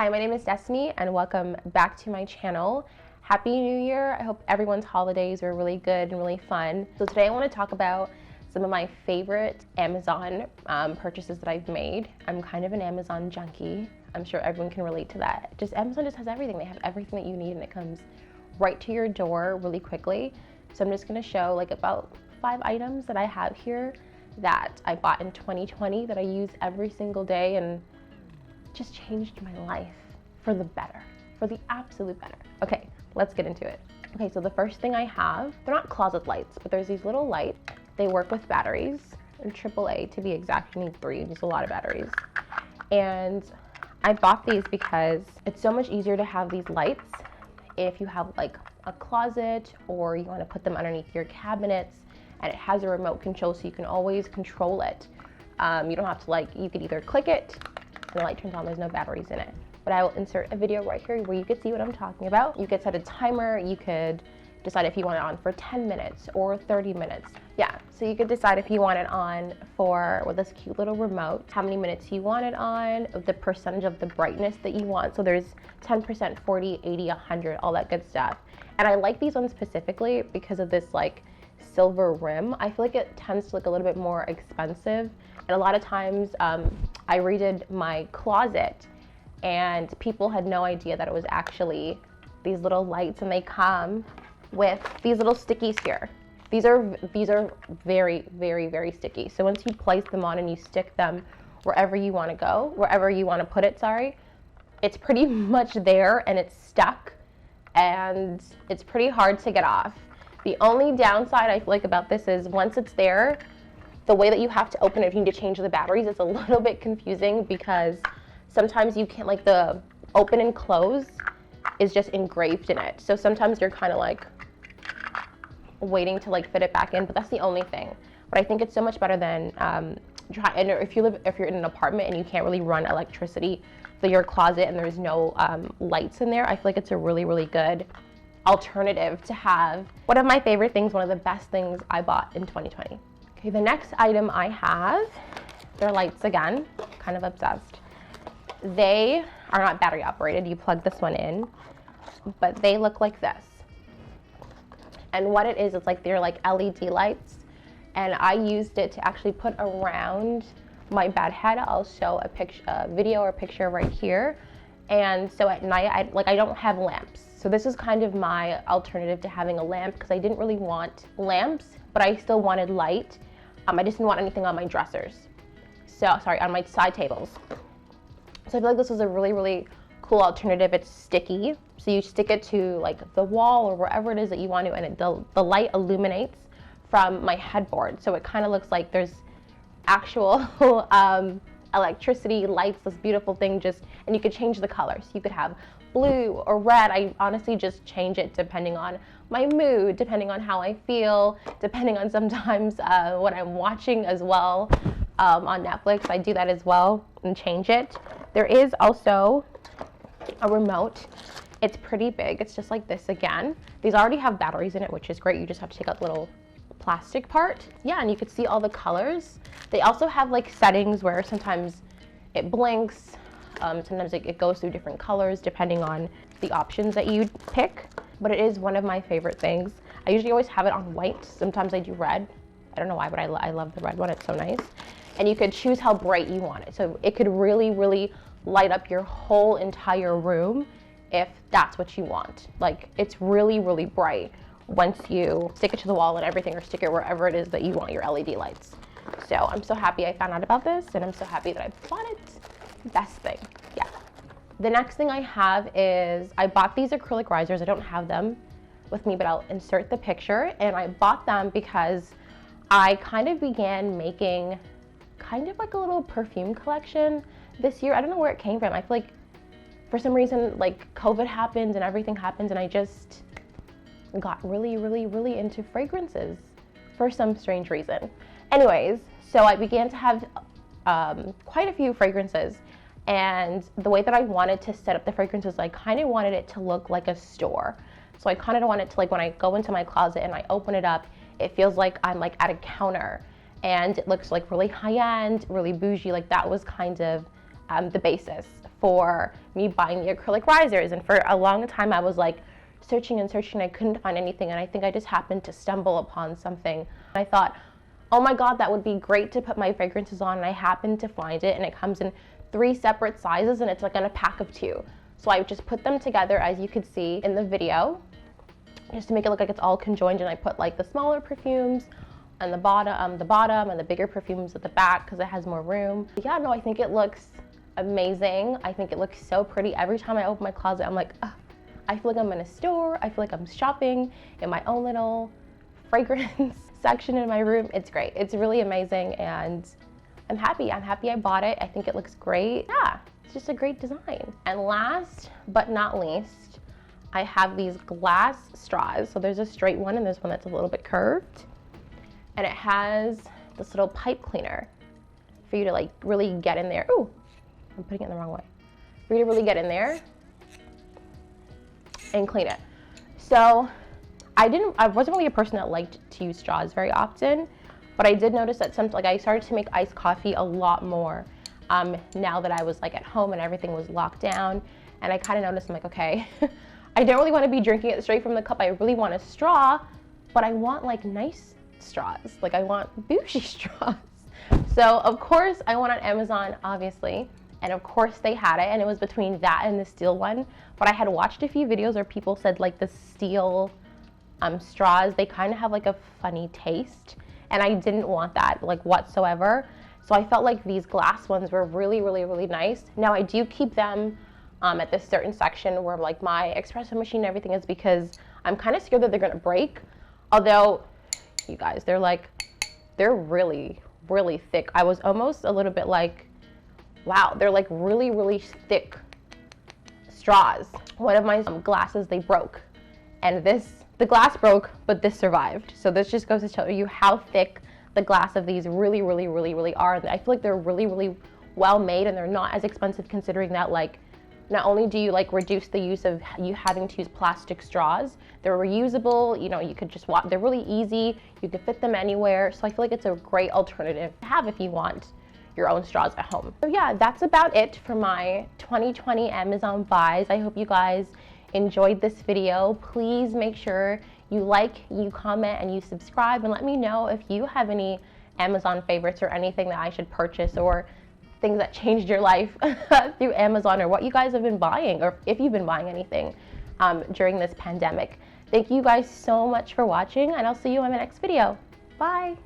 Hi, my name is Destiny and welcome back to my channel. Happy New Year. I hope everyone's holidays were really good and really fun. So today I want to talk about some of my favorite Amazon purchases that I've made. I'm kind of an Amazon junkie. I'm sure everyone can relate to that. Amazon just has everything. They have everything that you need and it comes right to your door really quickly. So I'm just going to show like about 5 items that I have here that I bought in 2020 that I use every single day and just changed my life for the better, for the absolute better. Okay, let's get into it. Okay, so the first thing I have, they're not closet lights, but there's these little lights. They work with batteries, and AAA to be exact, you need 3, there's a lot of batteries. And I bought these because it's so much easier to have these lights if you have like a closet or you want to put them underneath your cabinets, and it has a remote control so you can always control it. You don't have to you could either click it and the light turns on, there's no batteries in it. But I will insert a video right here where you can see what I'm talking about. You could set a timer, you could decide if you want it on for 10 minutes or 30 minutes. Yeah, so you could decide if you want it on for, with this cute little remote, how many minutes you want it on, the percentage of the brightness that you want. So there's 10%, 40, 80, 100, all that good stuff. And I like these ones specifically because of this like silver rim. I feel like it tends to look a little bit more expensive. And a lot of times I redid my closet and people had no idea that it was actually these little lights, and they come with these little stickies here. These are very, very, very sticky. So once you place them on and you stick them wherever you want to go, wherever you want to put it, it's pretty much there and it's stuck and it's pretty hard to get off. The only downside I feel like about this is once it's there, the way that you have to open it if you need to change the batteries is a little bit confusing because sometimes you can't, like the open and close is just engraved in it. So sometimes you're kind of like waiting to like fit it back in, but that's the only thing. But I think it's so much better than if you're in an apartment and you can't really run electricity through your closet and there's no lights in there. I feel like it's a really, really good alternative to have. One of my favorite things, one of the best things I bought in 2020. Okay, the next item I have, they're lights again, kind of obsessed. They are not battery operated, you plug this one in, but they look like this. And what it is, it's like they're like LED lights, and I used it to actually put around my bed head. I'll show a video or picture right here. And so at night, I don't have lamps. So this is kind of my alternative to having a lamp because I didn't really want lamps, but I still wanted light. I just didn't want anything on my dressers. On my side tables. So I feel like this is a really, really cool alternative. It's sticky, so you stick it to like the wall or wherever it is that you want to, and the light illuminates from my headboard. So it kind of looks like there's actual electricity, lights, this beautiful thing and you could change the colors. You could have blue or red. I honestly just change it depending on my mood, depending on how I feel, depending on sometimes what I'm watching as well on Netflix. I do that as well and change it. There is also a remote. It's pretty big. It's just like this again. These already have batteries in it, which is great. You just have to take out the little plastic part. Yeah, and you can see all the colors. They also have like settings where sometimes it blinks. Sometimes it goes through different colors depending on the options that you pick. But it is one of my favorite things. I usually always have it on white. Sometimes I do red. I don't know why, but I love the red one. It's so nice. And you could choose how bright you want it. So it could really, really light up your whole entire room if that's what you want. Like it's really, really bright once you stick it to the wall and everything, or stick it wherever it is that you want your LED lights. So I'm so happy I found out about this, and I'm so happy that I bought it. Best thing, yeah. The next thing I have is I bought these acrylic risers. I don't have them with me, but I'll insert the picture. And I bought them because I kind of began making kind of like a little perfume collection this year. I don't know where it came from. I feel like for some reason like COVID happened and everything happened, and I just got really, really, really into fragrances for some strange reason. Anyways, so I began to have quite a few fragrances, and the way that I wanted to set up the fragrances, I kind of wanted it to look like a store. So I kind of wanted to, like, when I go into my closet and I open it up, it feels like I'm like at a counter, and it looks like really high-end, really bougie. Like that was kind of the basis for me buying the acrylic risers. And for a long time I was like searching and searching, I couldn't find anything, and I think I just happened to stumble upon something. I thought, oh my god, that would be great to put my fragrances on, and I happened to find it, and it comes in 3 separate sizes, and it's like in a pack of 2. So I just put them together, as you could see in the video, just to make it look like it's all conjoined, and I put like the smaller perfumes on the bottom, and the bigger perfumes at the back because it has more room. Yeah, no, I think it looks amazing. I think it looks so pretty. Every time I open my closet, I'm like, ugh, I feel like I'm in a store. I feel like I'm shopping in my own little fragrance section in my room. It's great. It's really amazing, and I'm happy. I'm happy I bought it. I think it looks great. Yeah, it's just a great design. And last but not least, I have these glass straws. So there's a straight one and there's one that's a little bit curved. And it has this little pipe cleaner for you to like really get in there. Ooh, I'm putting it in the wrong way. For you to really get in there and clean it. So I wasn't really a person that liked to use straws very often, but I did notice that I started to make iced coffee a lot more now that I was like at home and everything was locked down. And I kind of noticed, I'm like, okay, I don't really want to be drinking it straight from the cup. I really want a straw, but I want like nice straws. Like I want bougie straws. So of course I went on Amazon, obviously, and of course they had it, and it was between that and the steel one. But I had watched a few videos where people said like the steel straws, they kind of have like a funny taste, and I didn't want that like whatsoever. So I felt like these glass ones were really, really, really nice. Now I do keep them at this certain section where like my espresso machine and everything is, because I'm kind of scared that they're gonna break. Although, you guys, they're really, really thick. I was almost a little bit like, wow, they're like really, really thick straws. One of my glasses, they broke, and the glass broke, but this survived. So this just goes to show you how thick the glass of these really, really, really, really are. I feel like they're really, really well made, and they're not as expensive, considering that like not only do you like reduce the use of you having to use plastic straws, they're reusable, you know, you could just they're really easy, you could fit them anywhere. So I feel like it's a great alternative to have if you want your own straws at home. So yeah, that's about it for my 2020 Amazon buys. I hope you guys enjoyed this video. Please make sure you like, you comment, and you subscribe, and let me know if you have any Amazon favorites or anything that I should purchase, or things that changed your life through Amazon, or what you guys have been buying, or if you've been buying anything during this pandemic. Thank you guys so much for watching, and I'll see you in the next video. Bye.